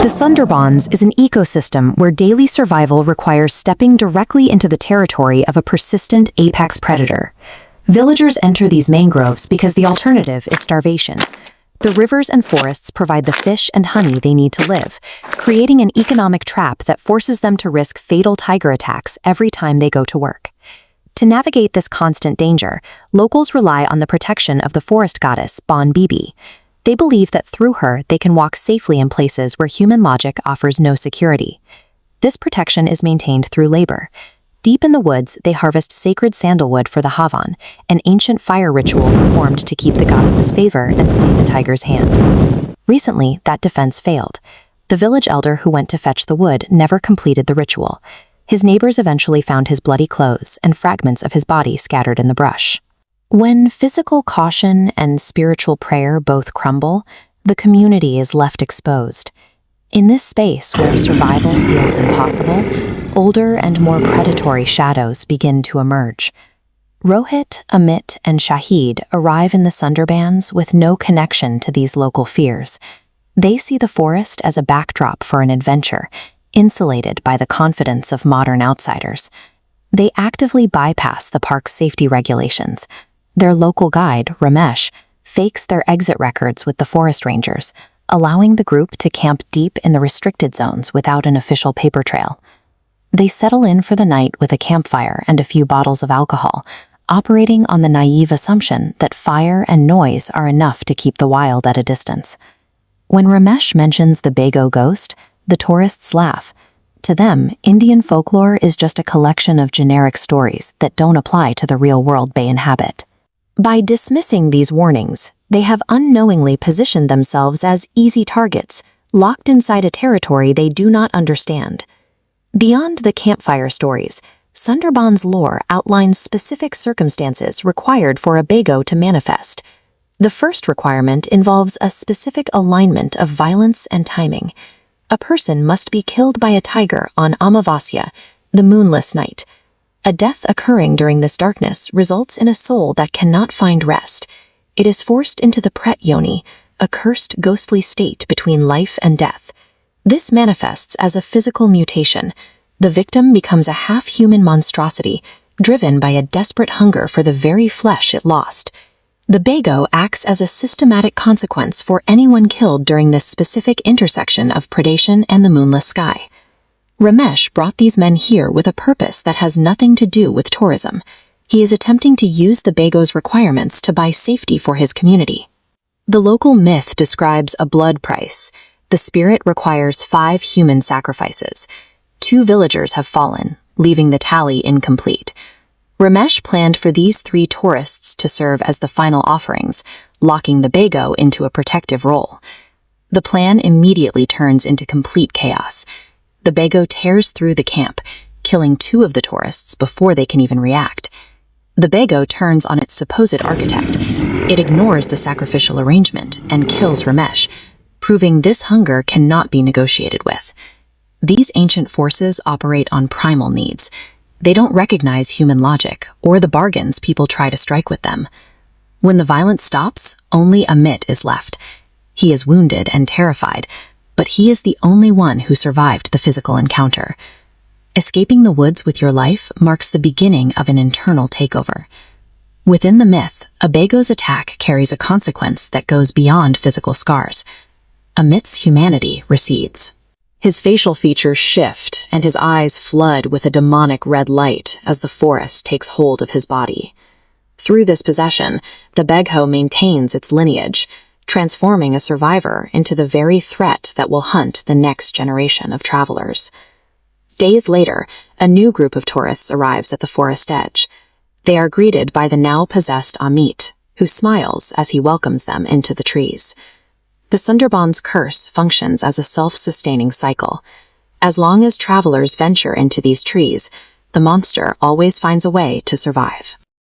The Sundarbans is an ecosystem where daily survival requires stepping directly into the territory of a persistent apex predator. Villagers enter these mangroves because the alternative is starvation. The rivers and forests provide the fish and honey they need to live, creating an economic trap that forces them to risk fatal tiger attacks every time they go to work. To navigate this constant danger, locals rely on the protection of the forest goddess Bon Bibi. They believe that through her they can walk safely in places where human logic offers no security. This protection is maintained through labor. Deep in the woods, they harvest sacred sandalwood for the Havan, an ancient fire ritual performed to keep the goddess's favor and stay the tiger's hand. Recently, that defense failed. The village elder who went to fetch the wood never completed the ritual. His neighbors eventually found his bloody clothes and fragments of his body scattered in the brush. When physical caution and spiritual prayer both crumble, the community is left exposed. In this space where survival feels impossible, older and more predatory shadows begin to emerge. Rohit, Amit, and Shahid arrive in the Sundarbans with no connection to these local fears. They see the forest as a backdrop for an adventure, insulated by the confidence of modern outsiders. They actively bypass the park's safety regulations. Their local guide, Ramesh, fakes their exit records with the forest rangers, allowing the group to camp deep in the restricted zones without an official paper trail. They settle in for the night with a campfire and a few bottles of alcohol, operating on the naive assumption that fire and noise are enough to keep the wild at a distance. When Ramesh mentions the Begho ghost, the tourists laugh. To them, Indian folklore is just a collection of generic stories that don't apply to the real world they inhabit. By dismissing these warnings, they have unknowingly positioned themselves as easy targets, locked inside a territory they do not understand. Beyond the campfire stories, Sundarban's lore outlines specific circumstances required for a Begho to manifest. The first requirement involves a specific alignment of violence and timing. A person must be killed by a tiger on Amavasya, the moonless night. A death occurring during this darkness results in a soul that cannot find rest. It is forced into the Pret Yoni, a cursed ghostly state between life and death. This manifests as a physical mutation. The victim becomes a half-human monstrosity, driven by a desperate hunger for the very flesh it lost. The Begho acts as a systematic consequence for anyone killed during this specific intersection of predation and the moonless sky. Ramesh brought these men here with a purpose that has nothing to do with tourism. He is attempting to use the Begho's requirements to buy safety for his community. The local myth describes a blood price. The spirit requires 5 human sacrifices. 2 villagers have fallen, leaving the tally incomplete. Ramesh planned for these 3 tourists to serve as the final offerings, locking the Begho into a protective role. The plan immediately turns into complete chaos. The Begho tears through the camp, killing 2 of the tourists before they can even react. The Begho turns on its supposed architect. It ignores the sacrificial arrangement and kills Ramesh, proving this hunger cannot be negotiated with. These ancient forces operate on primal needs. They don't recognize human logic or the bargains people try to strike with them. When the violence stops, only Amit is left. He is wounded and terrified, but he is the only one who survived the physical encounter. Escaping the woods with your life marks the beginning of an internal takeover. Within the myth, a Begho's attack carries a consequence that goes beyond physical scars. Amit's humanity recedes. His facial features shift, and his eyes flood with a demonic red light as the forest takes hold of his body. Through this possession, the Begho maintains its lineage, transforming a survivor into the very threat that will hunt the next generation of travelers. Days later, a new group of tourists arrives at the forest edge. They are greeted by the now possessed Amit, who smiles as he welcomes them into the trees. The Sundarban's curse functions as a self-sustaining cycle. As long as travelers venture into these trees, the monster always finds a way to survive.